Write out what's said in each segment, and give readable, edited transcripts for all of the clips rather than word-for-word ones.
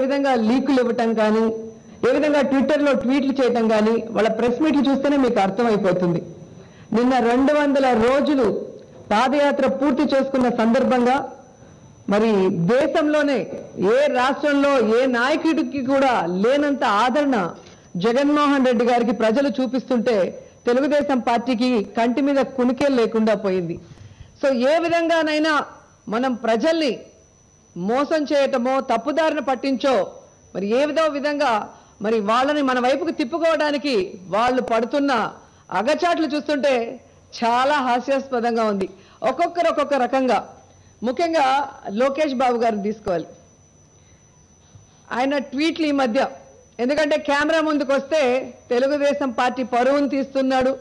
విధంగా లీకులు ఇవ్వటం కానీ, ఏ విధంగా ట్విట్టర్లో ట్వీట్లు చేయటం కానీ, వాళ్ళ ప్రెస్ మీట్లు చూస్తేనే మీకు అర్థమైపోతుంది. నిన్న 200 రోజులు పాదయాత్ర పూర్తి చేసుకున్న సందర్భంగా మరి దేశంలోనే ఏ రాష్ట్రంలో ఏ నాయకుడికి కూడా లేనంత ఆదరణ జగన్మోహన్ రెడ్డి గారికి ప్రజలు చూపిస్తుంటే తెలుగుదేశం పార్టీకి కంటి మీద కునికేలు లేకుండా పోయింది. సో ఏ విధంగానైనా మనం ప్రజల్ని మోసం చేయటమో తప్పుదారిన పట్టించో మరి ఏ విధంగా మరి వాళ్ళని మన వైపుకు తిప్పుకోవడానికి వాళ్ళు పడుతున్న అగచాట్లు చూస్తుంటే చాలా హాస్యాస్పదంగా ఉంది. ఒక్కొక్కరు ఒక్కొక్క రకంగా. ముఖ్యంగా లోకేష్ బాబు గారిని తీసుకోవాలి. ఆయన ట్వీట్లు ఈ మధ్య, ఎందుకంటే కెమెరా ముందుకు వస్తే తెలుగుదేశం పార్టీ పరువును తీస్తున్నాడు,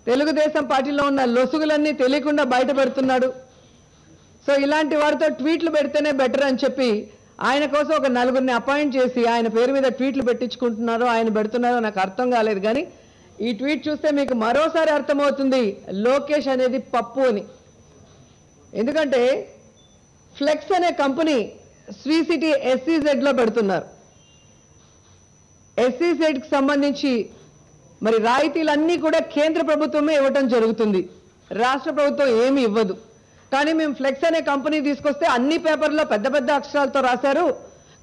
తెలుగుదేశం పార్టీలో ఉన్న లొసుగులన్నీ తెలియకుండా బయట పెడుతున్నాడు. సో ఇలాంటి వారితో ట్వీట్లు పెడితేనే బెటర్ అని చెప్పి ఆయన కోసం ఒక 4గురిని అపాయింట్ చేసి ఆయన పేరు మీద ట్వీట్లు పెట్టించుకుంటున్నారో ఆయన పెడుతున్నారో నాకు అర్థం కాలేదు. కానీ ఈ ట్వీట్ చూస్తే మీకు మరోసారి అర్థమవుతుంది లోకేష్ అనేది పప్పు అని. ఎందుకంటే ఫ్లెక్స్ అనే కంపెనీ శ్రీ సిటీ SEZలో పెడుతున్నారు. SEZకి సంబంధించి మరి రాయితీలన్నీ కూడా కేంద్ర ప్రభుత్వమే ఇవ్వటం జరుగుతుంది, రాష్ట్ర ప్రభుత్వం ఏమీ ఇవ్వదు. కానీ మేము ఫ్లెక్స్ అనే కంపెనీ తీసుకొస్తే అన్ని పేపర్లో పెద్ద పెద్ద అక్షరాలతో రాశారు,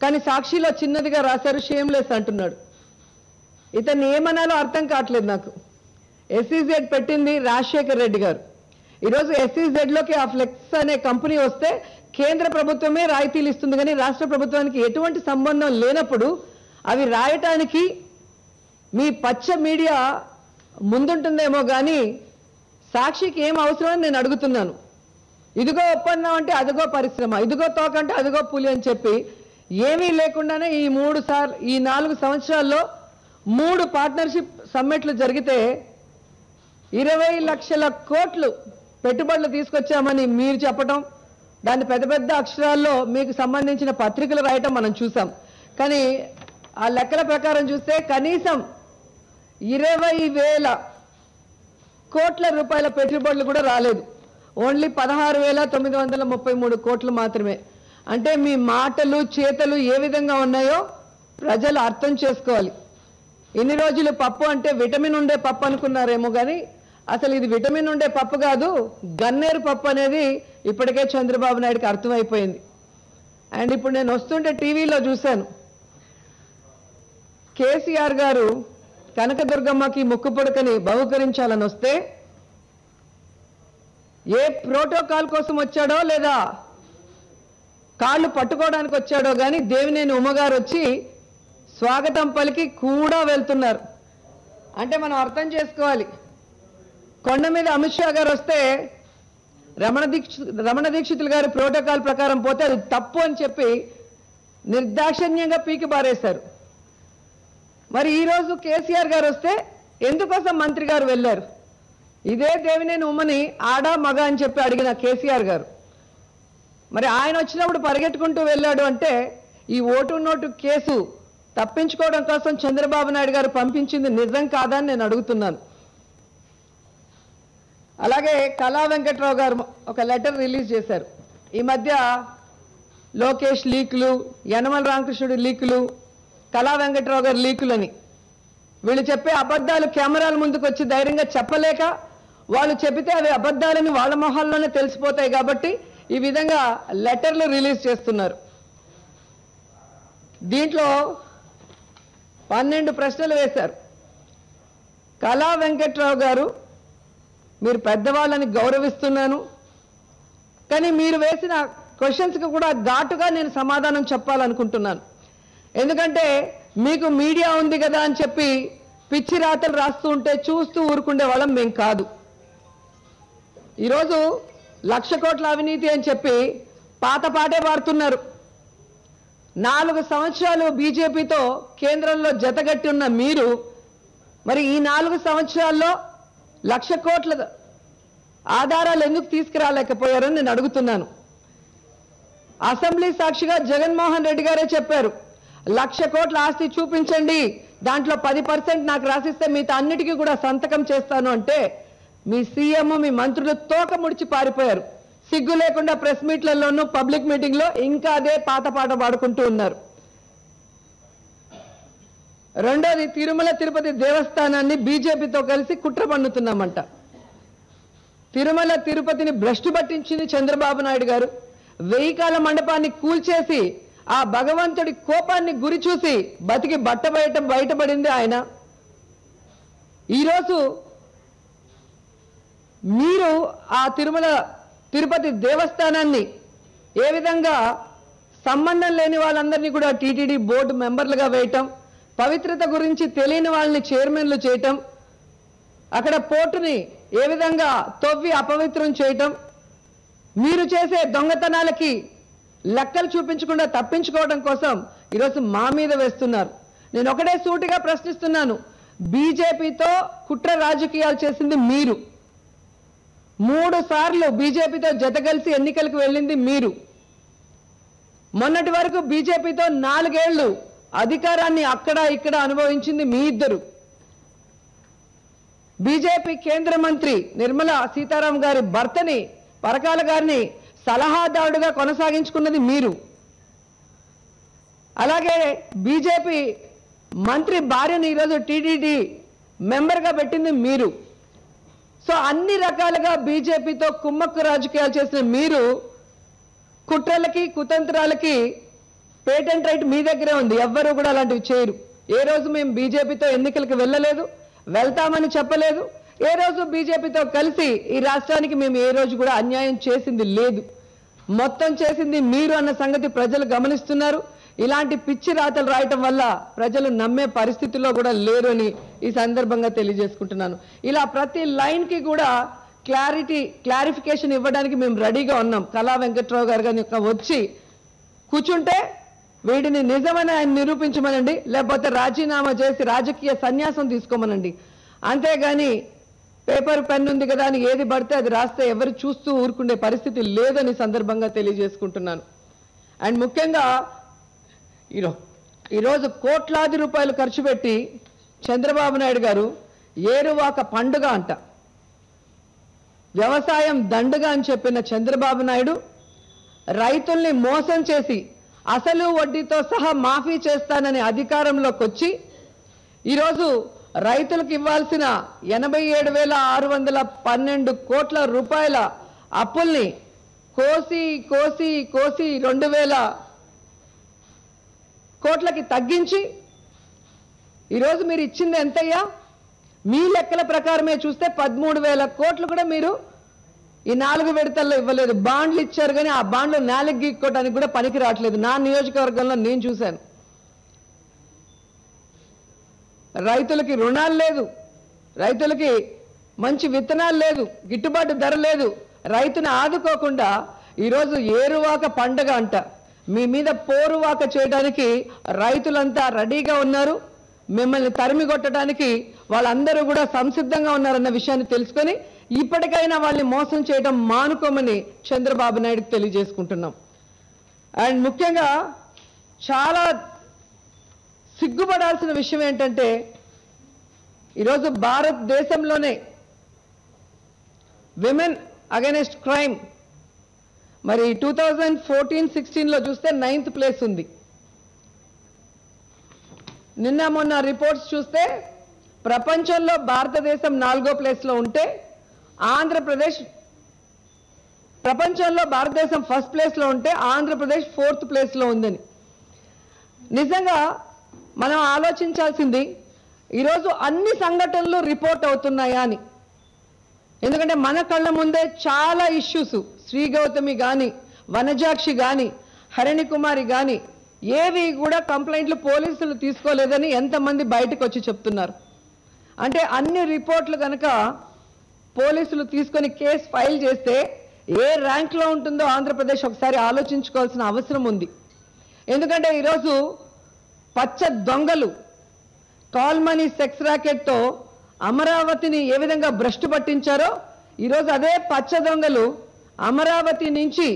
కానీ సాక్షిలో చిన్నదిగా రాశారు, షేమ్లెస్ అంటున్నాడు. ఇతన్ని ఏమనాలో అర్థం కావట్లేదు నాకు. SEZ పెట్టింది రాజశేఖర్ రెడ్డి గారు. ఈరోజు SEZలోకి ఆ ఫ్లెక్స్ అనే కంపెనీ వస్తే కేంద్ర ప్రభుత్వమే రాయితీలు ఇస్తుంది, కానీ రాష్ట్ర ప్రభుత్వానికి ఎటువంటి సంబంధం లేనప్పుడు అవి రాయటానికి మీ పచ్చ మీడియా ముందుంటుందేమో కానీ సాక్షికి ఏం అవసరమని నేను అడుగుతున్నాను. ఇదిగో ఒప్పందం అంటే అదిగో పరిశ్రమ, ఇదిగో తోకంటే అదిగో పులి అని చెప్పి ఏమీ లేకుండానే ఈ 4 సంవత్సరాల్లో 3 పార్ట్నర్షిప్ సమ్మిట్లు జరిగితే 20 లక్షల కోట్లు పెట్టుబడులు తీసుకొచ్చామని మీరు చెప్పటం, దాన్ని పెద్ద పెద్ద అక్షరాల్లో మీకు సంబంధించిన పత్రికలు రాయటం మనం చూసాం. కానీ ఆ లెక్కల ప్రకారం చూస్తే కనీసం 20,000 కోట్ల రూపాయల పెట్టుబడులు కూడా రాలేదు. ఓన్లీ 16,933 కోట్లు మాత్రమే. అంటే మీ మాటలు చేతలు ఏ విధంగా ఉన్నాయో ప్రజలు అర్థం చేసుకోవాలి. ఇన్ని రోజులు పప్పు అంటే విటమిన్ ఉండే పప్పు అనుకున్నారేమో కానీ అసలు ఇది విటమిన్ ఉండే పప్పు కాదు, గన్నేరు పప్పు అనేది ఇప్పటికే చంద్రబాబు నాయుడుకి అర్థమైపోయింది. అండ్ ఇప్పుడు నేను వస్తుంటే టీవీలో చూశాను, కేసీఆర్ గారు కనకదుర్గమ్మకి ముక్కు పుడకని బహుకరించాలని వస్తే ఏ ప్రోటోకాల్ కోసం వచ్చాడో లేదా కాళ్ళు పట్టుకోవడానికి వచ్చాడో కానీ దేవినేని ఉమ్మగారు వచ్చి స్వాగతం పలికి కూడా వెళ్తున్నారు. అంటే మనం అర్థం చేసుకోవాలి, కొండ మీద అమిత్ షా గారు వస్తే రమణ దీక్షితులు గారి ప్రోటోకాల్ ప్రకారం పోతే అది తప్పు అని చెప్పి నిర్దాక్షిణ్యంగా పీకి బారేశారు. మరి ఈరోజు కేసీఆర్ గారు వస్తే ఎందుకోసం మంత్రి గారు వెళ్ళారు? ఇదే దేవినేని ఉమ్మని ఆడా మగ అని చెప్పి అడిగిన కేసీఆర్ గారు మరి ఆయన వచ్చినప్పుడు పరిగెట్టుకుంటూ వెళ్ళాడు అంటే ఈ ఓటు నోటు కేసు తప్పించుకోవడం కోసం చంద్రబాబు నాయుడు గారు పంపించింది నిజం కాదా అని నేను అడుగుతున్నాను. అలాగే కళా వెంకట్రావు గారు ఒక లెటర్ రిలీజ్ చేశారు. ఈ మధ్య లోకేష్ లీకులు, యనమల రామకృష్ణుడు లీకులు, కళా వెంకట్రావు గారు లీకులని వీళ్ళు చెప్పే అబద్ధాలు కెమెరాల ముందుకు వచ్చి ధైర్యంగా చెప్పలేక వాళ్ళు చెప్పితే అవి అబద్ధాలని వాళ్ళ మొహాల్లోనే తెలిసిపోతాయి కాబట్టి ఈ విధంగా లెటర్లు రిలీజ్ చేస్తున్నారు. దీంట్లో 12 ప్రశ్నలు వేశారు. కళా వెంకట్రావు గారు, మీరు పెద్దవాళ్ళని గౌరవిస్తున్నాను, కానీ మీరు వేసిన క్వశ్చన్స్కి కూడా ఘాటుగా నేను సమాధానం చెప్పాలనుకుంటున్నాను. ఎందుకంటే మీకు మీడియా ఉంది కదా అని చెప్పి పిచ్చి రాతలు రాస్తూ ఉంటే చూస్తూ ఊరుకుండే వాళ్ళం మేం కాదు. ఈరోజు 1,00,000 కోట్ల అవినీతి అని చెప్పి పాత పాటే పాడుతున్నారు. 4 సంవత్సరాలు బీజేపీతో కేంద్రంలో జతగట్టి ఉన్న మీరు మరి ఈ 4 సంవత్సరాల్లో 1,00,000 కోట్ల ఆధారాలు ఎందుకు తీసుకురాలేకపోయారని నేను అడుగుతున్నాను. అసెంబ్లీ సాక్షిగా జగన్మోహన్ రెడ్డి గారే చెప్పారు, 1,00,000 కోట్ల ఆస్తి చూపించండి, దాంట్లో 10% నాకు రాసిస్తే మిగతా అన్నిటికీ కూడా సంతకం చేస్తాను అంటే మీ సీఎం మీ మంత్రులు తోక ముడిచి పారిపోయారు. సిగ్గు లేకుండా ప్రెస్ మీట్లలోనూ పబ్లిక్ మీటింగ్లో ఇంకా అదే పాత పాట పాడుకుంటూ ఉన్నారు. రెండోది, తిరుమల తిరుపతి దేవస్థానాన్ని బీజేపీతో కలిసి కుట్ర పన్నుతున్నామంట. తిరుమల తిరుపతిని భ్రష్టు పట్టించింది చంద్రబాబు నాయుడు గారు. 1000 కాల మండపాన్ని కూల్చేసి ఆ భగవంతుడి కోపాన్ని గురి చూసి బతికి బయటపడింది ఆయన. ఈరోజు మీరు ఆ తిరుమల తిరుపతి దేవస్థానాన్ని ఏ విధంగా సంబంధం లేని వాళ్ళందరినీ కూడా టీటీడీ బోర్డు మెంబర్లుగా వేయటం, పవిత్రత గురించి తెలియని వాళ్ళని చైర్మన్లు చేయటం, అక్కడ పోర్టుని ఏ విధంగా తవ్వి అపవిత్రం చేయటం, మీరు చేసే దొంగతనాలకి లెక్కలు చూపించకుండా తప్పించుకోవడం కోసం ఈరోజు మా మీద వేస్తున్నారు. నేను ఒకటే సూటిగా ప్రశ్నిస్తున్నాను, బీజేపీతో కుట్ర రాజకీయాలు చేసింది మీరు. 3 సార్లు బీజేపీతో జత కలిసి ఎన్నికలకు వెళ్ళింది మీరు. మొన్నటి వరకు బీజేపీతో 4 ఏళ్లు అధికారాన్ని అక్కడ ఇక్కడ అనుభవించింది మీ ఇద్దరు. బీజేపీ కేంద్ర మంత్రి నిర్మలా సీతారాం గారి భర్తని, పరకాల గారిని సలహాదారుడుగా కొనసాగించుకున్నది మీరు. అలాగే బీజేపీ మంత్రి భార్యని ఈరోజు టీటీడీ మెంబర్గా పెట్టింది మీరు. సో అన్ని రకాలుగా బీజేపీతో కుమ్మక్కు రాజకీయాలు చేసిన మీరు కుట్రలకి కుతంత్రాలకి పేటెంట్ రైట్ మీ దగ్గరే ఉంది. ఎవ్వరూ కూడా అలాంటివి చేయరు. ఏ రోజు మేము బీజేపీతో ఎన్నికలకు వెళ్ళలేదు, వెళ్తామని చెప్పలేదు. ఏ రోజు బీజేపీతో కలిసి ఈ రాష్ట్రానికి మేము ఏ రోజు కూడా అన్యాయం చేసింది లేదు. మొత్తం చేసింది మీరు అన్న సంగతి ప్రజలు గమనిస్తున్నారు. ఇలాంటి పిచ్చి రాతలు రాయటం వల్ల ప్రజలు నమ్మే పరిస్థితిలో కూడా లేరు అని ఈ సందర్భంగా తెలియజేసుకుంటున్నాను. ఇలా ప్రతి లైన్కి కూడా క్లారిఫికేషన్ ఇవ్వడానికి మేము రెడీగా ఉన్నాం. కళా వెంకట్రావు గారు కానీ వచ్చి కూర్చుంటే వీడిని నిజమని ఆయన నిరూపించమనండి, లేకపోతే రాజీనామా చేసి రాజకీయ సన్యాసం తీసుకోమనండి. అంతేగాని పేపర్ పెన్ ఉంది కదా అని ఏది పడితే అది రాస్తే ఎవరు చూస్తూ ఊరుకుండే పరిస్థితి లేదని సందర్భంగా తెలియజేసుకుంటున్నాను. అండ్ ముఖ్యంగా ఈరోజు కోట్లాది రూపాయలు ఖర్చు పెట్టి చంద్రబాబు నాయుడు గారు ఏరువాక పండుగ అంట, వ్యవసాయం దండుగా అని చెప్పిన చంద్రబాబు నాయుడు రైతుల్ని మోసం చేసి అసలు వడ్డీతో సహా మాఫీ చేస్తానని అధికారంలోకి వచ్చి ఈరోజు రైతులకు ఇవ్వాల్సిన 87,612 కోట్ల రూపాయల అప్పుల్ని కోసి 2,000 కోట్లకి తగ్గించి ఈరోజు మీరు ఇచ్చింది ఎంతయ్యా? మీ లెక్కల ప్రకారమే చూస్తే 13,000 కోట్లు కూడా మీరు ఈ 4 విడతల్లో ఇవ్వలేదు. బాండ్లు ఇచ్చారు కానీ ఆ బాండ్లు నేలకు గీక్కోవడానికి కూడా పనికి రావట్లేదు. నా నియోజకవర్గంలో నేను చూశాను. రైతులకి రుణాలు లేదు, రైతులకి మంచి విత్తనాలు లేదు, గిట్టుబాటు ధర లేదు. రైతుని ఆదుకోకుండా ఈరోజు ఏరువాక పండగ అంట మీ మీద పోరువాక చేయడానికి రైతులంతా రెడీగా ఉన్నారు. మిమ్మల్ని తరిమి కొట్టడానికి వాళ్ళందరూ కూడా సంసిద్ధంగా ఉన్నారన్న విషయాన్ని తెలుసుకొని ఇప్పటికైనా వాళ్ళని మోసం చేయడం మానుకోమని చంద్రబాబు నాయుడుకి తెలియజేసుకుంటున్నాం. అండ్ ముఖ్యంగా చాలా సిగ్గుపడాల్సిన విషయం ఏంటంటే ఈరోజు భారతదేశంలోనే విమెన్ అగైనెస్ట్ క్రైమ్ మరి 2014-16లో చూస్తే 9th ప్లేస్ ఉంది. నిన్న మొన్న రిపోర్ట్స్ చూస్తే ప్రపంచంలో భారతదేశం 4వ ప్లేస్లో ఉంటే ఆంధ్రప్రదేశ్, ప్రపంచంలో భారతదేశం 1st ప్లేస్లో ఉంటే ఆంధ్రప్రదేశ్ 4th ప్లేస్లో ఉందని. నిజంగా మనం ఆలోచించాల్సింది ఈరోజు అన్ని సంఘటనలు రిపోర్ట్ అవుతున్నాయా అని. ఎందుకంటే మన కళ్ళ ముందే చాలా ఇష్యూస్, శ్రీ గౌతమి కానీ, వనజాక్షి కానీ, హరిణి కుమారి కానీ ఏవి కూడా కంప్లైంట్లు పోలీసులు తీసుకోలేదని ఎంతమంది బయటకు వచ్చి చెప్తున్నారు. అంటే అన్ని రిపోర్ట్లు కనుక పోలీసులు తీసుకొని కేసు ఫైల్ చేస్తే ఏ ర్యాంక్లో ఉంటుందో ఆంధ్రప్రదేశ్ ఒకసారి ఆలోచించుకోవాల్సిన అవసరం ఉంది. ఎందుకంటే ఈరోజు పచ్చ దొంగలు కాల్ మనీ సెక్స్ ర్యాకెట్తో అమరావతిని ఏ విధంగా భ్రష్టు పట్టించారో ఈరోజు అదే పచ్చ దొంగలు అమరావతి నుంచి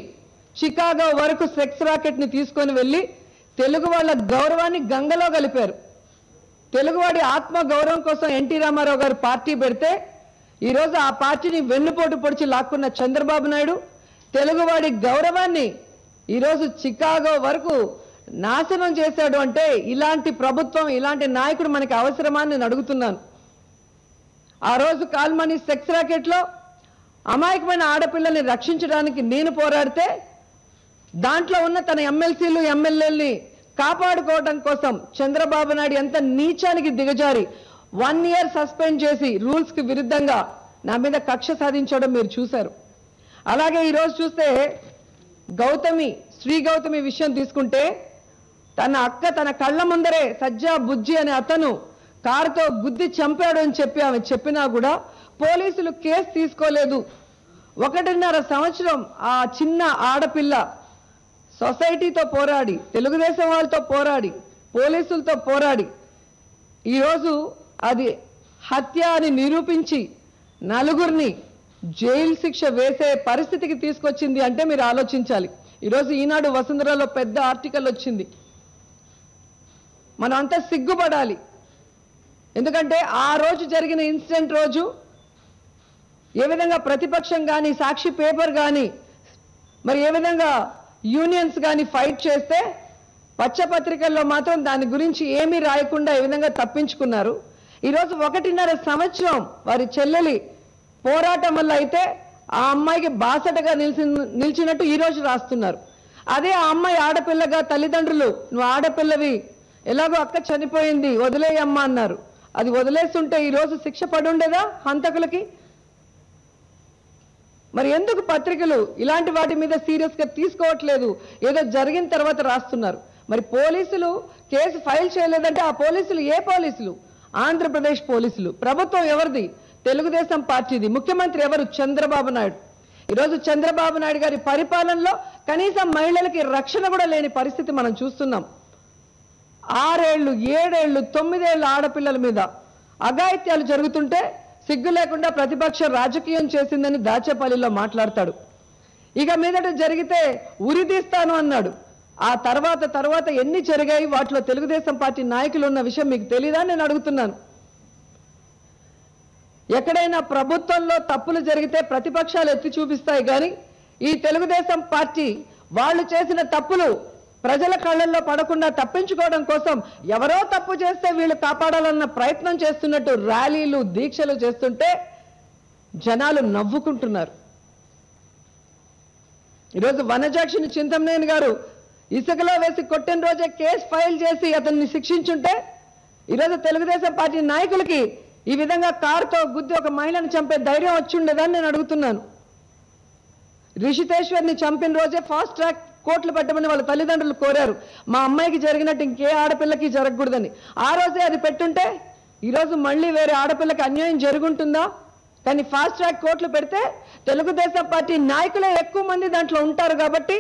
చికాగో వరకు సెక్స్ ర్యాకెట్ని తీసుకొని వెళ్ళి తెలుగు వాళ్ళ గౌరవాన్ని గంగలో కలిపారు. తెలుగువాడి ఆత్మ గౌరవం కోసం ఎన్టీ రామారావు గారు పార్టీ పెడితే ఈరోజు ఆ పార్టీని వెన్నుపోటు పొడిచి లాక్కున్న చంద్రబాబు నాయుడు తెలుగువాడి గౌరవాన్ని ఈరోజు చికాగో వరకు నాశనం చేశాడు అంటే ఇలాంటి ప్రభుత్వం, ఇలాంటి నాయకుడు మనకి అవసరమా అని నేను అడుగుతున్నాను. ఆ రోజు కాల్మనీ సెక్స్ రాకెట్లో అమాయకమైన ఆడపిల్లల్ని రక్షించడానికి నేను పోరాడితే దాంట్లో ఉన్న తన ఎమ్మెల్సీలు ఎమ్మెల్యేల్ని కాపాడుకోవడం కోసం చంద్రబాబు నాయుడు ఎంత నీచానికి దిగజారి 1 year సస్పెండ్ చేసి రూల్స్ కి విరుద్ధంగా నా మీద కక్ష సాధించడం మీరు చూశారు. అలాగే ఈరోజు చూస్తే శ్రీ గౌతమి విషయం తీసుకుంటే తన అక్క తన కళ్ళ ముందరే సజ్జా బుజ్జి అనే అతను కారుతో గుద్ది చంపాడు అని చెప్పి ఆమె చెప్పినా కూడా పోలీసులు కేసు తీసుకోలేదు. 1.5 సంవత్సరం ఆ చిన్న ఆడపిల్ల సొసైటీతో పోరాడి, తెలుగుదేశం వాళ్ళతో పోరాడి, పోలీసులతో పోరాడి ఈరోజు అది హత్య అని నిరూపించి నలుగురిని జైలు శిక్ష వేసే పరిస్థితికి తీసుకొచ్చింది అంటే మీరు ఆలోచించాలి. ఈరోజు ఈనాడు వసుంధరలో పెద్ద ఆర్టికల్ వచ్చింది. మనం అంతా సిగ్గుపడాలి. ఎందుకంటే ఆ రోజు జరిగిన ఇన్సిడెంట్ రోజు ఏ విధంగా ప్రతిపక్షం కానీ, సాక్షి పేపర్ కానీ, మరి ఏ విధంగా యూనియన్స్ కానీ ఫైట్ చేస్తే పచ్చపత్రికల్లో మాత్రం దాని గురించి ఏమీ రాయకుండా ఏ విధంగా తప్పించుకున్నారు. ఈరోజు 1.5 సంవత్సరం వారి చెల్లెలి పోరాటం వల్ల అయితే ఆ అమ్మాయికి బాసటగా నిలిచినట్టు ఈరోజు రాస్తున్నారు. అదే ఆ అమ్మాయి ఆడపిల్లగా తల్లిదండ్రులు నువ్వు ఆడపిల్లవి, ఎలాగో అక్క చనిపోయింది వదిలేయమ్మా అన్నారు. అది వదిలేస్తుంటే ఈరోజు శిక్ష పడుండేదా హంతకులకి? మరి ఎందుకు పత్రికలు ఇలాంటి వాటి మీద సీరియస్గా తీసుకోవట్లేదు? ఏదో జరిగిన తర్వాత రాస్తున్నారు. మరి పోలీసులు కేసు ఫైల్ చేయలేదంటే ఆ పోలీసులు ఏ పోలీసులు? ఆంధ్రప్రదేశ్ పోలీసులు. ప్రభుత్వం ఎవరిది? తెలుగుదేశం పార్టీది. ముఖ్యమంత్రి ఎవరు? చంద్రబాబు నాయుడు. ఈరోజు చంద్రబాబు నాయుడు గారి పరిపాలనలో కనీసం మహిళలకి రక్షణ కూడా లేని పరిస్థితి మనం చూస్తున్నాం. 6 ఏళ్ళు 7 ఏళ్ళు 9 ఏళ్ళ ఆడపిల్లల మీద అఘాయిత్యాలు జరుగుతుంటే సిగ్గు లేకుండా ప్రతిపక్షం రాజకీయం చేసిందని దాచేపల్లిలో మాట్లాడతాడు. ఇక మీదట జరిగితే ఉరిదీస్తాను అన్నాడు. ఆ తర్వాత ఎన్ని జరిగాయి? వాటిలో తెలుగుదేశం పార్టీ నాయకులు ఉన్న విషయం మీకు తెలీదా నేను అడుగుతున్నాను. ఎక్కడైనా ప్రభుత్వంలో తప్పులు జరిగితే ప్రతిపక్షాలు ఎత్తి చూపిస్తాయి కానీ ఈ తెలుగుదేశం పార్టీ వాళ్ళు చేసిన తప్పులు ప్రజల కళ్ళల్లో పడకుండా తప్పించుకోవడం కోసం ఎవరో తప్పు చేస్తే వీళ్ళు కాపాడాలన్న ప్రయత్నం చేస్తున్నట్టు ర్యాలీలు దీక్షలు చేస్తుంటే జనాలు నవ్వుకుంటున్నారు. ఈరోజు వనజాక్షిని చింతమనేని గారు ఇసుకలో వేసి కొట్టిన రోజే కేసు ఫైల్ చేసి అతన్ని శిక్షించుంటే ఈరోజు తెలుగుదేశం పార్టీ నాయకులకి ఈ విధంగా కారుతో గుద్ది ఒక మహిళను చంపే ధైర్యం వచ్చి ఉండేదని నేను అడుగుతున్నాను. రిషితేశ్వర్ని చంపిన రోజే ఫాస్ట్ ట్రాక్ కోర్టులు పెట్టమని వాళ్ళ తల్లిదండ్రులు కోరారు. మా అమ్మాయికి జరిగినట్టు ఇంకే ఆడపిల్లకి జరగకూడదని. ఆ రోజే అది పెట్టుంటే ఈరోజు మళ్ళీ వేరే ఆడపిల్లకి అన్యాయం జరుగుంటుందా? కానీ ఫాస్ట్ ట్రాక్ కోర్టులు పెడితే తెలుగుదేశం పార్టీ నాయకులే ఎక్కువ మంది దాంట్లో ఉంటారు కాబట్టి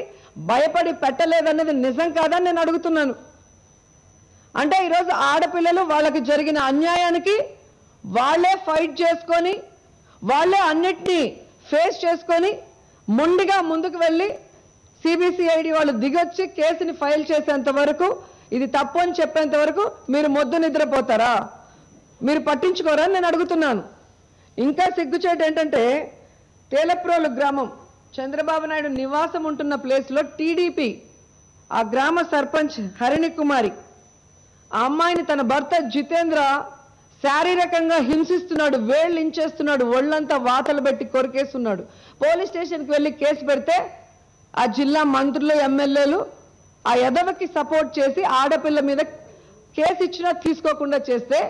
భయపడి పెట్టలేదన్నది నిజం కాదని నేను అడుగుతున్నాను. అంటే ఈరోజు ఆడపిల్లలు వాళ్ళకి జరిగిన అన్యాయానికి వాళ్ళే ఫైట్ చేసుకొని, వాళ్ళే అన్నిటినీ ఫేస్ చేసుకొని మొండిగా ముందుకు వెళ్ళి సిబిసిఐడి వాళ్ళు దిగొచ్చి కేసుని ఫైల్ చేసేంత వరకు, ఇది తప్పు అని చెప్పేంత వరకు మీరు మొద్దు నిద్రపోతారా? మీరు పట్టించుకోరా నేను అడుగుతున్నాను. ఇంకా సిగ్గుచేటు ఏంటంటే తేలప్రోలు గ్రామం చంద్రబాబు నాయుడు నివాసం ఉంటున్న ప్లేస్లో టీడీపీ ఆ గ్రామ సర్పంచ్ హరిణి కుమారి ఆ అమ్మాయిని తన భర్త జితేంద్ర శారీరకంగా హింసిస్తున్నాడు, వేళ్ళు ఇంచేస్తున్నాడు, ఒళ్ళంతా వాతలు పెట్టి కొరికేస్తున్నాడు. పోలీస్ స్టేషన్కి వెళ్ళి కేసు పెడితే ఆ జిల్లా మంత్రులు ఎమ్మెల్యేలు ఆ ఎదవకి సపోర్ట్ చేసి ఆడపిల్ల మీద కేసు ఇచ్చినా తీసుకోకుండా చేస్తే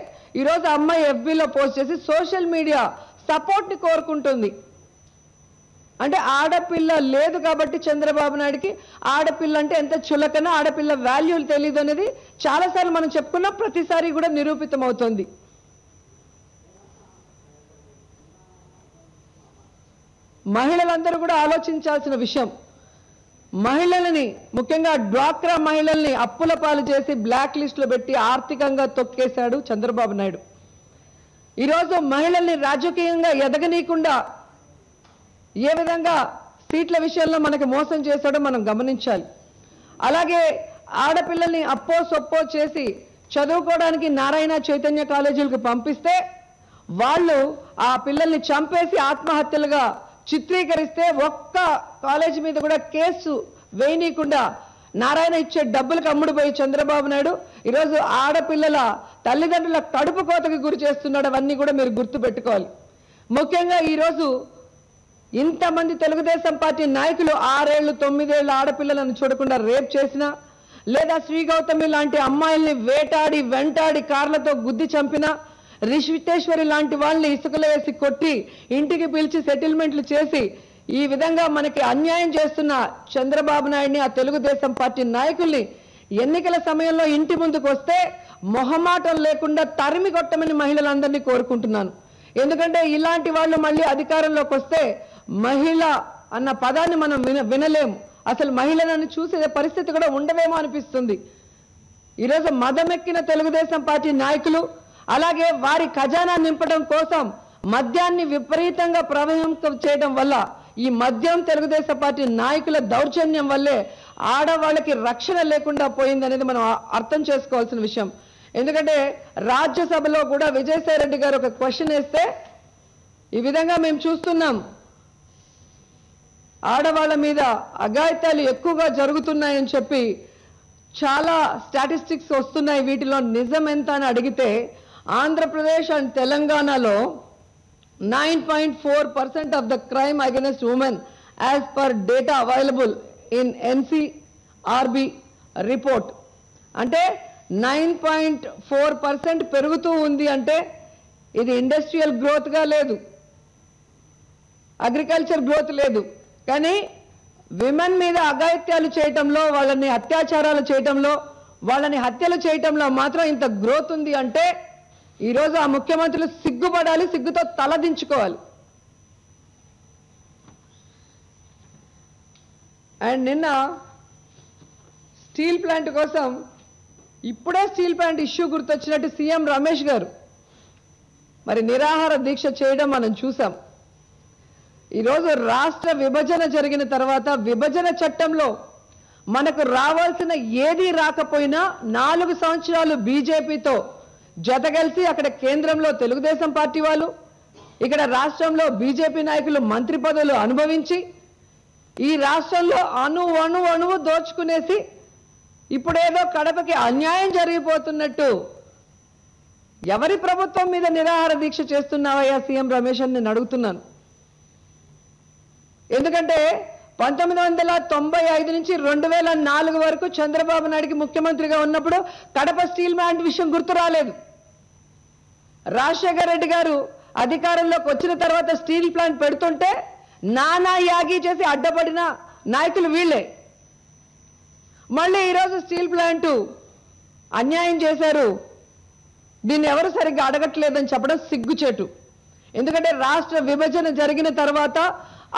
ఈరోజు అమ్మాయి ఎఫ్బీలో పోస్ట్ చేసి సోషల్ మీడియా సపోర్ట్ని కోరుకుంటుంది. అంటే ఆడపిల్ల లేదు కాబట్టి చంద్రబాబు నాయుడికి ఆడపిల్ల అంటే ఎంత చులకన, ఆడపిల్ల వాల్యూలు తెలియదు అనేది చాలాసార్లు మనం చెప్పుకున్నాం, ప్రతిసారి కూడా నిరూపితం అవుతుంది. మహిళలందరూ కూడా ఆలోచించాల్సిన విషయం. మహిళలని, ముఖ్యంగా డ్వాక్రా మహిళల్ని అప్పుల పాలు చేసి బ్లాక్ లిస్టులో పెట్టి ఆర్థికంగా తొక్కేశాడు చంద్రబాబు నాయుడు. ఈరోజు మహిళల్ని రాజకీయంగా ఎదగనీయకుండా ఏ విధంగా సీట్ల విషయంలో మనకి మోసం చేశాడో మనం గమనించాలి. అలాగే ఆడపిల్లల్ని అప్పో సొప్పో చేసి చదువుకోవడానికి నారాయణ చైతన్య కాలేజీలకు పంపిస్తే వాళ్ళు ఆ పిల్లల్ని చంపేసి ఆత్మహత్యలుగా చిత్రీకరిస్తే ఒక్క కాలేజీ మీద కూడా కేసు వేయనీయకుండా నారాయణ ఇచ్చే డబ్బులకు అమ్ముడుపోయి చంద్రబాబు నాయుడు ఈరోజు ఆడపిల్లల తల్లిదండ్రుల కడుపు కోతకి గురి చేస్తున్నాడు. అవన్నీ కూడా మీరు గుర్తుపెట్టుకోవాలి. ముఖ్యంగా ఈరోజు ఇంతమంది తెలుగుదేశం పార్టీ నాయకులు 6 ఏళ్ళు 9 ఏళ్ళ ఆడపిల్లలను చూడకుండా రేప్ చేసినా, లేదా శ్రీ గౌతమి లాంటి అమ్మాయిల్ని వేటాడి వెంటాడి కార్లతో గుద్ది చంపినా, రిషితేశ్వరి లాంటి వాళ్ళని ఇసుకలో వేసి కొట్టి ఇంటికి పిలిచి సెటిల్మెంట్లు చేసి ఈ విధంగా మనకి అన్యాయం చేస్తున్న చంద్రబాబు నాయుడిని, ఆ తెలుగుదేశం పార్టీ నాయకుల్ని ఎన్నికల సమయంలో ఇంటి ముందుకు వస్తే మొహమాటం లేకుండా తరిమి కొట్టమని మహిళలందరినీ కోరుకుంటున్నాను. ఎందుకంటే ఇలాంటి వాళ్ళు మళ్ళీ అధికారంలోకి వస్తే మహిళ అన్న పదాన్ని మనం వినలేము. అసలు మహిళలను చూసే పరిస్థితి కూడా ఉండవేమో అనిపిస్తుంది. ఈరోజు మదమెక్కిన తెలుగుదేశం పార్టీ నాయకులు అలాగే వారి ఖజానా నింపడం కోసం మద్యాన్ని విపరీతంగా ప్రవహింప చేయడం వల్ల, ఈ మద్యం తెలుగుదేశం పార్టీ నాయకుల దౌర్జన్యం వల్లే ఆడవాళ్ళకి రక్షణ లేకుండా పోయిందనేది మనం అర్థం చేసుకోవాల్సిన విషయం. ఎందుకంటే రాజ్యసభలో కూడా విజయసాయి రెడ్డి గారు ఒక క్వశ్చన్ వేస్తే ఈ విధంగా మేము చూస్తున్నాం, ఆడవాళ్ళ మీద అఘాయిత్యాలు ఎక్కువగా జరుగుతున్నాయని చెప్పి చాలా స్టాటిస్టిక్స్ వస్తున్నాయి, వీటిలో నిజం ఎంత అని అడిగితే ఆంధ్రప్రదేశ్ అండ్ తెలంగాణలో 9.4% of the crime against women as per data available in NCRB report. అంటే 9.4% పెరుగుతూ ఉంది. అంటే ఇది ఇండస్ట్రియల్ గ్రోత్గా లేదు, అగ్రికల్చర్ గ్రోత్ లేదు, కానీ విమెన్ మీద అఘాయిత్యాలు చేయటంలో, వాళ్ళని అత్యాచారాలు చేయటంలో, వాళ్ళని హత్యలు చేయటంలో మాత్రం ఇంత గ్రోత్ ఉంది. అంటే ఈరోజు ఆ ముఖ్యమంత్రులు సిగ్గుపడాలి, సిగ్గుతో తలదించుకోవాలి. అండ్ నిన్న స్టీల్ ప్లాంట్ కోసం ఇప్పుడే స్టీల్ ప్లాంట్ ఇష్యూ గుర్తొచ్చినట్టు సీఎం రమేష్ గారు మరి నిరాహార దీక్ష చేయడం మనం చూసాం. ఈరోజు రాష్ట్ర విభజన జరిగిన తర్వాత విభజన చట్టంలో మనకు రావాల్సిన ఏదీ రాకపోయినా 4 సంవత్సరాలు బీజేపీతో జతగలిసి అక్కడ కేంద్రంలో తెలుగుదేశం పార్టీ వాళ్ళు, ఇక్కడ రాష్ట్రంలో బీజేపీ నాయకులు మంత్రి పదవులు అనుభవించి ఈ రాష్ట్రంలో అణువు దోచుకునేసి ఇప్పుడేదో కడపకి అన్యాయం జరిగిపోతున్నట్టు ఎవరి ప్రభుత్వం మీద నిరాహార దీక్ష చేస్తున్నావయ్యా సీఎం రమేష్ అని నేను అడుగుతున్నాను. ఎందుకంటే 1995 నుంచి 2004 వరకు చంద్రబాబు నాయుడికి ముఖ్యమంత్రిగా ఉన్నప్పుడు కడప స్టీల్ ప్లాంట్ విషయం గుర్తు రాలేదు. రాజశేఖర రెడ్డి గారు అధికారంలోకి వచ్చిన తర్వాత స్టీల్ ప్లాంట్ పెడుతుంటే నానా యాగి చేసి అడ్డపడిన నాయకులు వీళ్ళే. మళ్ళీ ఈరోజు స్టీల్ ప్లాంట్ అన్యాయం చేశారు, దీన్ని ఎవరు సరిగ్గా అడగట్లేదని చెప్పడం సిగ్గుచేటు. ఎందుకంటే రాష్ట్ర విభజన జరిగిన తర్వాత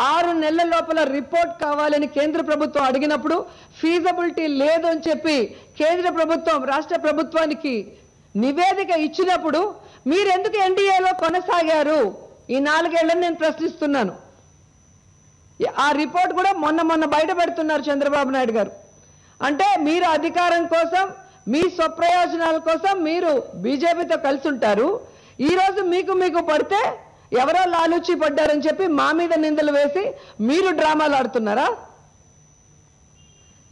6 నెలల లోపల రిపోర్ట్ కావాలని కేంద్ర ప్రభుత్వం అడిగినప్పుడు ఫీజబిలిటీ లేదు అని చెప్పి కేంద్ర ప్రభుత్వం రాష్ట్ర ప్రభుత్వానికి నివేదిక ఇచ్చినప్పుడు మీరెందుకు ఎన్డీఏలో కొనసాగారు? ఈ 4 ఏళ్లను నేను ప్రశ్నిస్తున్నాను. ఆ రిపోర్ట్ కూడా మొన్న బయట పెడుతున్నారు చంద్రబాబు నాయుడు గారు. అంటే మీరు అధికారం కోసం, మీ స్వప్రయోజనాల కోసం మీరు బీజేపీతో కలిసి ఉంటారు. ఈరోజు మీకు పడితే ఎవరో లాలూచి పడ్డారని చెప్పి మా మీద నిందలు వేసి మీరు డ్రామాలు ఆడుతున్నారా?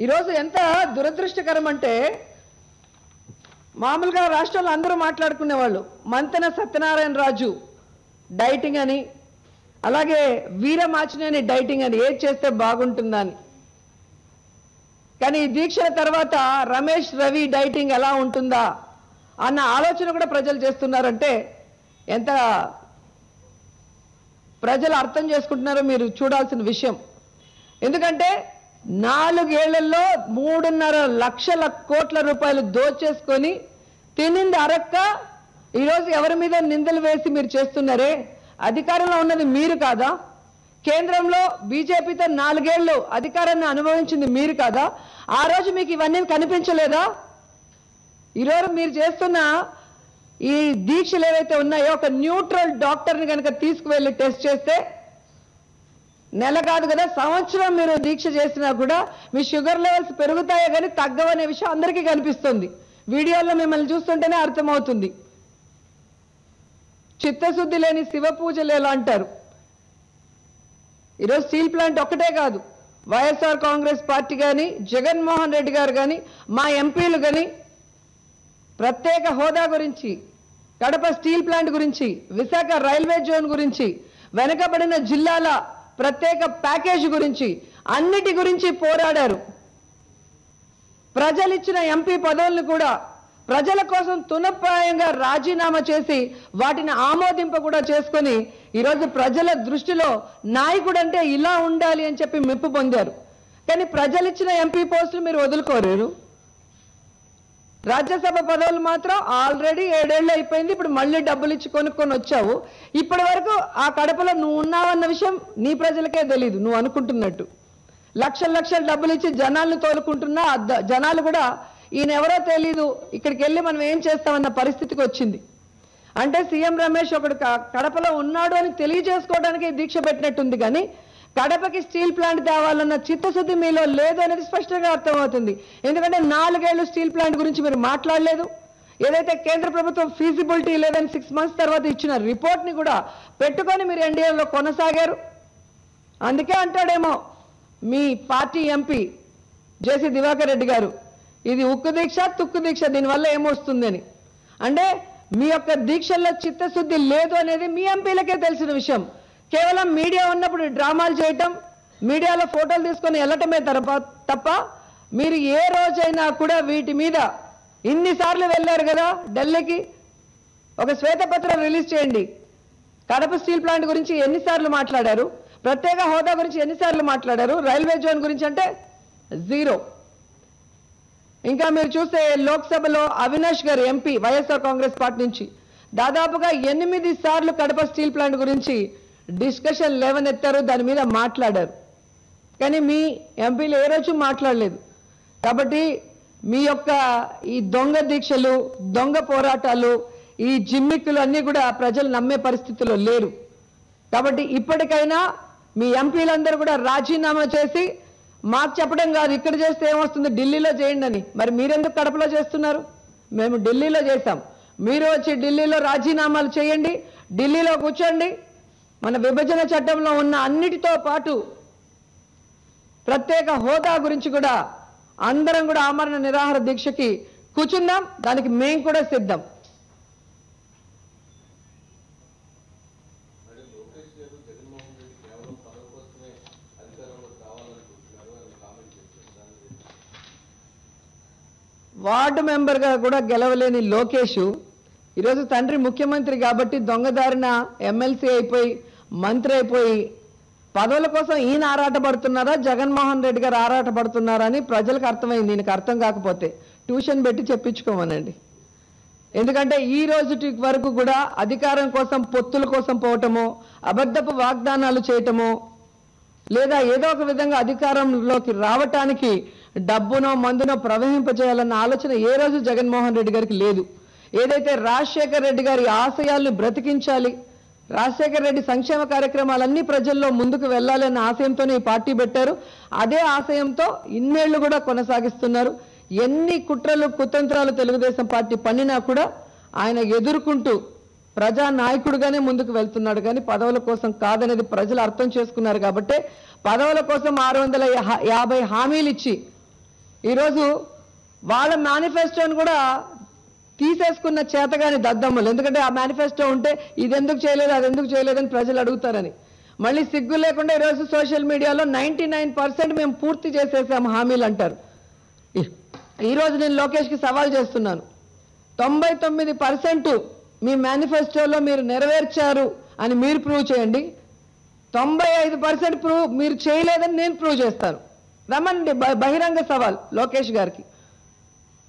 ఈరోజు ఎంత దురదృష్టకరం అంటే మామూలుగా రాష్ట్రంలో అందరూ మాట్లాడుకునేవాళ్ళు, మంతెన సత్యనారాయణ రాజు డైటింగ్ అని, అలాగే వీరమాచినేని డైటింగ్ అని, ఏది చేస్తే బాగుంటుందని. కానీ ఈ దీక్షల తర్వాత రమేష్ రవి డైటింగ్ ఎలా ఉంటుందా అన్న ఆలోచన కూడా ప్రజలు చేస్తున్నారంటే ఎంత ప్రజలు అర్థం చేసుకుంటున్నారో మీరు చూడాల్సిన విషయం. ఎందుకంటే 4 ఏళ్లలో 3.5 లక్షల కోట్ల రూపాయలు దోచేసుకొని తినింది అరక్క ఈరోజు ఎవరి మీద నిందలు వేసి మీరు చేస్తున్నారే? అధికారంలో ఉన్నది మీరు కాదా? కేంద్రంలో బీజేపీతో 4 ఏళ్లు అధికారాన్ని అనుభవించింది మీరు కాదా? ఆ రోజు మీకు ఇవన్నీ కనిపించలేదా? ఈరోజు మీరు చేస్తున్న ఈ దీక్షలు ఏవైతే ఉన్నాయో, ఒక న్యూట్రల్ డాక్టర్ని కనుక తీసుకువెళ్ళి టెస్ట్ చేస్తే నెల కాదు కదా సంవత్సరం మీరు దీక్ష చేసినా కూడా మీ షుగర్ లెవెల్స్ పెరుగుతాయో కానీ తగ్గవనే విషయం అందరికీ కనిపిస్తుంది. వీడియోలో మిమ్మల్ని చూస్తుంటేనే అర్థమవుతుంది. చిత్తశుద్ధి లేని శివ పూజలు ఎలా అంటారు? ఈరోజు స్టీల్ ప్లాంట్ ఒక్కటే కాదు, వైఎస్ఆర్ కాంగ్రెస్ పార్టీ కానీ, జగన్మోహన్ రెడ్డి గారు కానీ, మా ఎంపీలు కానీ ప్రత్యేక హోదా గురించి, కడప స్టీల్ ప్లాంట్ గురించి, విశాఖ రైల్వే జోన్ గురించి, వెనుకబడిన జిల్లాల ప్రత్యేక ప్యాకేజ్ గురించి, అన్నిటి గురించి పోరాడారు. ప్రజలిచ్చిన ఎంపీ పదవులను కూడా ప్రజల కోసం తునప్రాయంగా రాజీనామా చేసి వాటిని ఆమోదింప కూడా చేసుకొని ఈరోజు ప్రజల దృష్టిలో నాయకుడు అంటే ఇలా ఉండాలి అని చెప్పి మెప్పు పొందారు. కానీ ప్రజలిచ్చిన ఎంపీ పోస్టులు మీరు వదులుకోలేరు. రాజ్యసభ పదవులు మాత్రం ఆల్రెడీ 7 ఏళ్ళు అయిపోయింది. ఇప్పుడు మళ్ళీ డబ్బులు ఇచ్చి కొనుక్కొని వచ్చావు. ఇప్పటి వరకు ఆ కడపలో నువ్వు ఉన్నావన్న విషయం నీ ప్రజలకే తెలీదు. నువ్వు అనుకుంటున్నట్టు లక్షల లక్షల డబ్బులు ఇచ్చి జనాలను తోలుకుంటున్నా జనాలు కూడా ఈయన ఎవరో తెలీదు, ఇక్కడికి వెళ్ళి మనం ఏం చేస్తామన్న పరిస్థితికి వచ్చింది. అంటే సీఎం రమేష్ ఒకడు కడపలో ఉన్నాడు అని తెలియజేసుకోవడానికి దీక్ష పెట్టినట్టుంది. కానీ కడపకి స్టీల్ ప్లాంట్ తేవాలన్న చిత్తశుద్ధి మీలో లేదు అనేది స్పష్టంగా అర్థమవుతుంది. ఎందుకంటే 4 ఏళ్ళు స్టీల్ ప్లాంట్ గురించి మీరు మాట్లాడలేదు. ఏదైతే కేంద్ర ప్రభుత్వం ఫీజిబిలిటీ లేదని 6 మంత్స్ తర్వాత ఇచ్చిన రిపోర్ట్ని కూడా పెట్టుకొని మీరు ఎన్డీఏలో కొనసాగారు. అందుకే అంటాడేమో మీ party MP J C Diwakar Reddy గారు, ఇది ఉక్కు దీక్ష తుక్కు దీక్ష, దీనివల్ల ఏమొస్తుందని. అంటే మీ యొక్క దీక్షల్లో చిత్తశుద్ధి లేదు అనేది మీ ఎంపీలకే తెలిసిన విషయం. కేవలం మీడియా ఉన్నప్పుడు డ్రామాలు చేయటం, మీడియాలో ఫోటోలు తీసుకొని వెళ్ళటమే తప్ప మీరు ఏ రోజైనా కూడా వీటి మీద ఇన్నిసార్లు వెళ్ళారు కదా ఢిల్లీకి, ఒక శ్వేతపత్రం రిలీజ్ చేయండి. కడప స్టీల్ ప్లాంట్ గురించి ఎన్నిసార్లు మాట్లాడారు, ప్రత్యేక హోదా గురించి ఎన్నిసార్లు మాట్లాడారు, రైల్వే జోన్ గురించి అంటే 0. ఇంకా మీరు చూస్తే లోక్సభలో అవినాష్ గారు ఎంపీ వైఎస్ఆర్ కాంగ్రెస్ పార్టీ నుంచి దాదాపుగా 8 సార్లు కడప స్టీల్ ప్లాంట్ గురించి డిస్కషన్ లేవనెత్తారు, దాని మీద మాట్లాడారు. కానీ మీ ఎంపీలు ఏ రోజు మాట్లాడలేదు. కాబట్టి మీ యొక్క ఈ దొంగ దీక్షలు, దొంగ పోరాటాలు, ఈ జిమ్మిక్కులు అన్నీ కూడా ప్రజలు నమ్మే పరిస్థితిలో లేరు. కాబట్టి ఇప్పటికైనా మీ ఎంపీలందరూ కూడా రాజీనామా చేసి మాకు చెప్పడం కాదు, ఇక్కడ చేస్తే ఏమొస్తుంది ఢిల్లీలో చేయండి అని. మరి మీరెందుకు కడపలో చేస్తున్నారు? మేము ఢిల్లీలో చేశాం. మీరు వచ్చి ఢిల్లీలో రాజీనామాలు చేయండి, ఢిల్లీలో కూర్చోండి. మన విభజన చట్టంలో ఉన్న అన్నిటితో పాటు ప్రత్యేక హోదా గురించి కూడా అందరం కూడా ఆమరణ నిరాహార దీక్షకి కూర్చుందాం. దానికి మేం కూడా సిద్ధం. వార్డు మెంబర్గా కూడా గెలవలేని లోకేష్ ఈరోజు తండ్రి ముఖ్యమంత్రి కాబట్టి దొంగదారిన ఎమ్మెల్సీ అయిపోయి మంత్రి అయిపోయి పదవుల కోసం ఈయన ఆరాటపడుతున్నారా, జగన్మోహన్ రెడ్డి గారు ఆరాటపడుతున్నారా అని ప్రజలకు అర్థమైంది. దీనికి అర్థం కాకపోతే ట్యూషన్ పెట్టి చెప్పించుకోమనండి. ఎందుకంటే ఈ రోజు వరకు కూడా అధికారం కోసం పొత్తుల కోసం పోవటమో, అబద్ధపు వాగ్దానాలు చేయటమో, లేదా ఏదో ఒక విధంగా అధికారంలోకి రావటానికి డబ్బునో మందునో ప్రవహింపజేయాలన్న ఆలోచన ఏ రోజు జగన్మోహన్ రెడ్డి గారికి లేదు. ఏదైతే రాజశేఖర్ రెడ్డి గారి ఆశయాలను బ్రతికించాలి, రాజశేఖర్ రెడ్డి సంక్షేమ కార్యక్రమాలన్నీ ప్రజల్లో ముందుకు వెళ్ళాలన్న ఆశయంతోనే ఈ పార్టీ పెట్టారు. అదే ఆశయంతో ఇన్నేళ్లు కూడా కొనసాగిస్తున్నారు. ఎన్ని కుట్రలు కుతంత్రాలు తెలుగుదేశం పార్టీ పన్నినా కూడా ఆయన ఎదుర్కొంటూ ప్రజా నాయకుడిగానే ముందుకు వెళ్తున్నాడు. కానీ పదవుల కోసం కాదనేది ప్రజలు అర్థం చేసుకున్నారు. కాబట్టి పదవుల కోసం 650 హామీలు ఇచ్చి ఈరోజు వాళ్ళ మేనిఫెస్టోని కూడా తీసేసుకున్న చేతగాని దద్దమ్మలు. ఎందుకంటే ఆ మేనిఫెస్టో ఉంటే ఇది ఎందుకు చేయలేదు, అది ఎందుకు చేయలేదని ప్రజలు అడుగుతారని. మళ్ళీ సిగ్గు లేకుండా ఈరోజు సోషల్ మీడియాలో 99% మేము పూర్తి చేసేసాము హామీలు అంటారు. ఈరోజు నేను లోకేష్కి సవాల్ చేస్తున్నాను, 99% మీ మేనిఫెస్టోలో మీరు నెరవేర్చారు అని మీరు ప్రూవ్ చేయండి. 95% ప్రూవ్ మీరు చేయలేదని నేను ప్రూవ్ చేస్తాను. రమ్మండి, బహిరంగ సవాల్ లోకేష్ గారికి.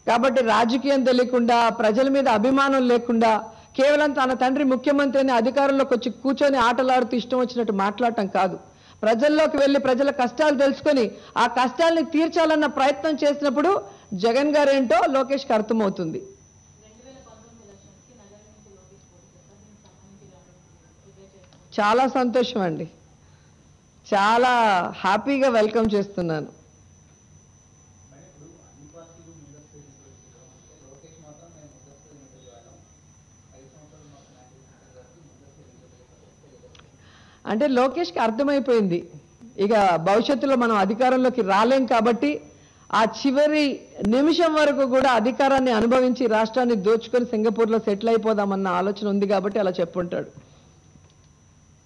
కాబట్టి రాజకీయం తెలియకుండా, ప్రజల మీద అభిమానం లేకుండా, కేవలం తన తండ్రి ముఖ్యమంత్రిని అధికారంలోకి వచ్చి కూర్చొని ఆటలాడుతూ ఇష్టం వచ్చినట్టు మాట్లాడటం కాదు. ప్రజల్లోకి వెళ్ళి ప్రజల కష్టాలు తెలుసుకొని ఆ కష్టాలని తీర్చాలన్న ప్రయత్నం చేసినప్పుడు జగన్ గారు ఏంటో లోకేష్కి అర్థమవుతుంది. చాలా సంతోషం అండి, చాలా హ్యాపీగా వెల్కమ్ చేస్తున్నాను. అంటే లోకేష్కి అర్థమైపోయింది ఇక భవిష్యత్తులో మనం అధికారంలోకి రాలేం కాబట్టి ఆ చివరి నిమిషం వరకు కూడా అధికారాన్ని అనుభవించి రాష్ట్రాన్ని దోచుకొని సింగపూర్లో సెటిల్ అయిపోదామన్న ఆలోచన ఉంది కాబట్టి అలా చెప్పుంటాడు.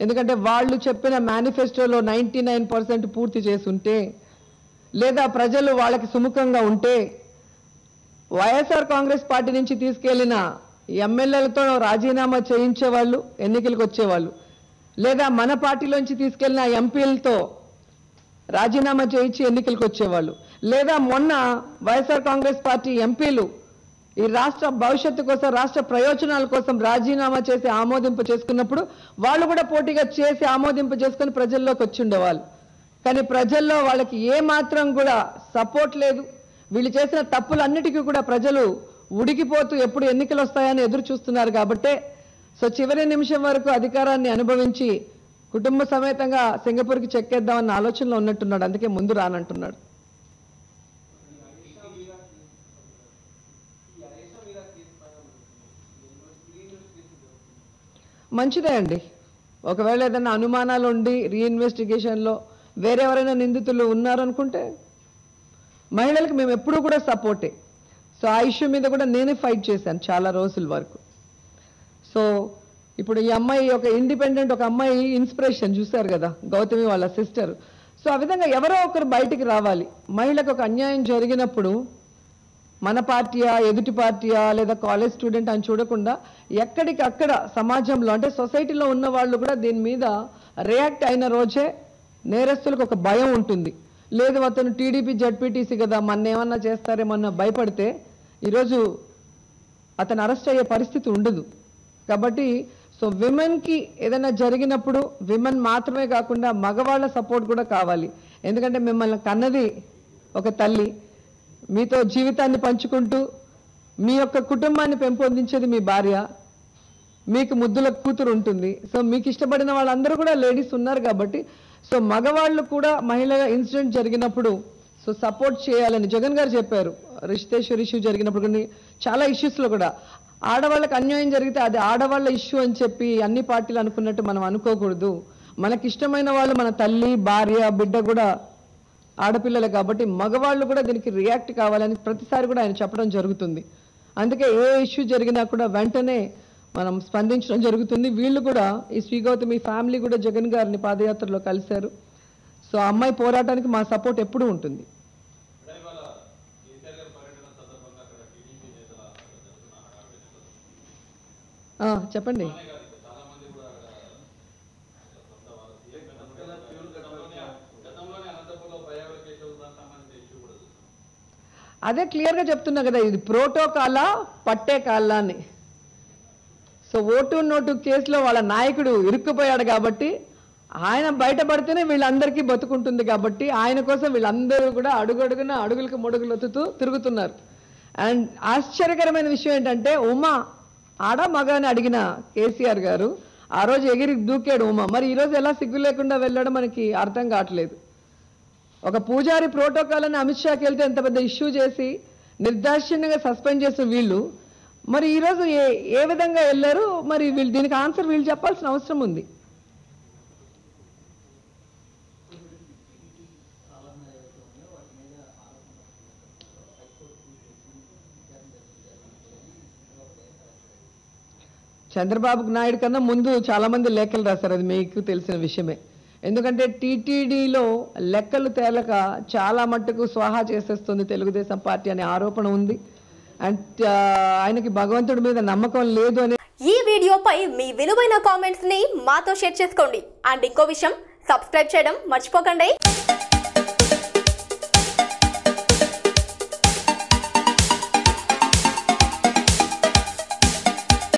ఎందుకంటే వాళ్ళు చెప్పిన మేనిఫెస్టోలో 99% పూర్తి చేసి ఉంటే లేదా ప్రజలు వాళ్ళకి సుముఖంగా ఉంటే వైఎస్ఆర్ కాంగ్రెస్ పార్టీ నుంచి తీసుకెళ్లిన ఎమ్మెల్యేలతో రాజీనామా చేయించేవాళ్ళు, ఎన్నికలకు వచ్చేవాళ్ళు, లేదా మన పార్టీలోంచి తీసుకెళ్లిన ఎంపీలతో రాజీనామా చేయించి ఎన్నికలకు వచ్చేవాళ్ళు, లేదా మొన్న వైఎస్ఆర్ కాంగ్రెస్ పార్టీ ఎంపీలు ఈ రాష్ట్ర భవిష్యత్తు కోసం రాష్ట్ర ప్రయోజనాల కోసం రాజీనామా చేసి ఆమోదింపు చేసుకున్నప్పుడు వాళ్ళు కూడా పోటీగా చేసి ఆమోదింపు చేసుకుని ప్రజల్లోకి వచ్చి ఉండేవాళ్ళు. కానీ ప్రజల్లో వాళ్ళకి ఏ మాత్రం కూడా సపోర్ట్ లేదు. వీళ్ళు చేసిన తప్పులన్నిటికీ కూడా ప్రజలు ఉడికిపోతూ ఎప్పుడు ఎన్నికలు వస్తాయని ఎదురు చూస్తున్నారు. కాబట్టే చివరి నిమిషం వరకు అధికారాన్ని అనుభవించి కుటుంబ సమేతంగా సింగపూర్కి చెక్కేద్దామన్న ఆలోచనలో ఉన్నట్టున్నాడు. అందుకే ముందు రానంటున్నాడు. మంచిదే అండి. ఒకవేళ ఏదైనా అనుమానాలు ఉండి రీఇన్వెస్టిగేషన్లో వేరెవరైనా నిందితులు ఉన్నారనుకుంటే మహిళలకు మేము ఎప్పుడూ కూడా సపోర్టే. ఆ ఇష్యూ మీద కూడా నేనే ఫైట్ చేశాను చాలా రోజుల వరకు. ఇప్పుడు ఈ అమ్మాయి ఒక ఇండిపెండెంట్, ఒక అమ్మాయి ఇన్స్పిరేషన్ చూశారు కదా, గౌతమి వాళ్ళ సిస్టర్. ఆ విధంగా ఎవరో ఒకరు బయటికి రావాలి. మహిళకు ఒక అన్యాయం జరిగినప్పుడు మన పార్టీయా, ఎదుటి పార్టీయా, లేదా కాలేజ్ స్టూడెంట్ అని చూడకుండా ఎక్కడికి అక్కడ సమాజంలో అంటే సొసైటీలో ఉన్న వాళ్ళు కూడా దీని మీద రియాక్ట్ అయిన రోజే నేరస్తులకు ఒక భయం ఉంటుంది. లేదు అతను టీడీపీ జడ్పీటీసీ కదా, మన ఏమన్నా చేస్తారేమన్నా భయపడితే ఈరోజు అతను అరెస్ట్ అయ్యే పరిస్థితి ఉండదు. కాబట్టి విమెన్కి ఏదైనా జరిగినప్పుడు విమెన్ మాత్రమే కాకుండా మగవాళ్ళ సపోర్ట్ కూడా కావాలి. ఎందుకంటే మిమ్మల్ని కన్నది ఒక తల్లి, మీతో జీవితాన్ని పంచుకుంటూ మీ యొక్క కుటుంబాన్ని పెంపొందించేది మీ భార్య, మీకు ముద్దుల కూతురు ఉంటుంది. మీకు ఇష్టపడిన వాళ్ళందరూ కూడా లేడీస్ ఉన్నారు కాబట్టి మగవాళ్ళు కూడా మహిళ ఇన్సిడెంట్ జరిగినప్పుడు సపోర్ట్ చేయాలని జగన్ గారు చెప్పారు. రిషితేశ్వర్ ఇష్యూ జరిగినప్పుడు కానీ చాలా ఇష్యూస్లో కూడా ఆడవాళ్ళకి అన్యాయం జరిగితే అది ఆడవాళ్ళ ఇష్యూ అని చెప్పి అన్ని పార్టీలు అనుకున్నట్టు మనం అనుకోకూడదు. మనకి ఇష్టమైన వాళ్ళు మన తల్లి, భార్య, బిడ్డ కూడా ఆడపిల్లలే కాబట్టి మగవాళ్ళు కూడా దీనికి రియాక్ట్ కావాలని ప్రతిసారి కూడా ఆయన చెప్పడం జరుగుతుంది. అందుకే ఏ ఇష్యూ జరిగినా కూడా వెంటనే మనం స్పందించడం జరుగుతుంది. వీళ్ళు కూడా ఈ శ్రీగౌతమి ఫ్యామిలీ కూడా జగన్ గారిని పాదయాత్రలో కలిశారు. ఆ అమ్మాయి పోరాటానికి మా సపోర్ట్ ఎప్పుడూ ఉంటుంది. చెప్పండి. అదే క్లియర్గా చెప్తున్నా కదా, ఇది ప్రోటోకాలా పట్టే కాలా అని. ఓటు నోటు కేసులో వాళ్ళ నాయకుడు ఇరుక్కుపోయాడు కాబట్టి ఆయన బయటపడితేనే వీళ్ళందరికీ బతుకుంటుంది కాబట్టి ఆయన కోసం వీళ్ళందరూ కూడా అడుగడుగున అడుగులకు మొడుగులు ఒత్తుతూ తిరుగుతున్నారు. అండ్ ఆశ్చర్యకరమైన విషయం ఏంటంటే ఉమా ఆడ మగ అని అడిగిన కేసీఆర్ గారు ఆ రోజు ఎగిరి దూకాడు ఉమా. మరి ఈరోజు ఎలా సిగ్గు లేకుండా వెళ్ళడం మనకి అర్థం కావట్లేదు. ఒక పూజారి ప్రోటోకాల్ అని అమిత్ షాకి వెళ్తే ఎంత పెద్ద ఇష్యూ చేసి నిర్దాక్షిణ్యంగా సస్పెండ్ చేసిన వీళ్ళు మరి ఈరోజు ఏ విధంగా వెళ్ళారు? మరి వీళ్ళు దీనికి ఆన్సర్ వీళ్ళు చెప్పాల్సిన అవసరం ఉంది. చంద్రబాబు నాయుడు కన్నా ముందు చాలా మంది లేఖలు రాశారు, అది మీకు తెలిసిన విషయమే. ఎందుకంటే టీటీడీలో లెక్కలు తేలక చాలా మట్టుకు స్వాహా చేసేస్తుంది తెలుగుదేశం పార్టీ అనే ఆరోపణ ఉంది. అండ్ ఆయనకి భగవంతుడి మీద నమ్మకం లేదు అని. ఈ వీడియోపై మీ విలువైన కామెంట్స్ ని మాతో షేర్ చేసుకోండి. అండ్ ఇంకో విషయం, సబ్స్క్రైబ్ చేయడం మర్చిపోకండి.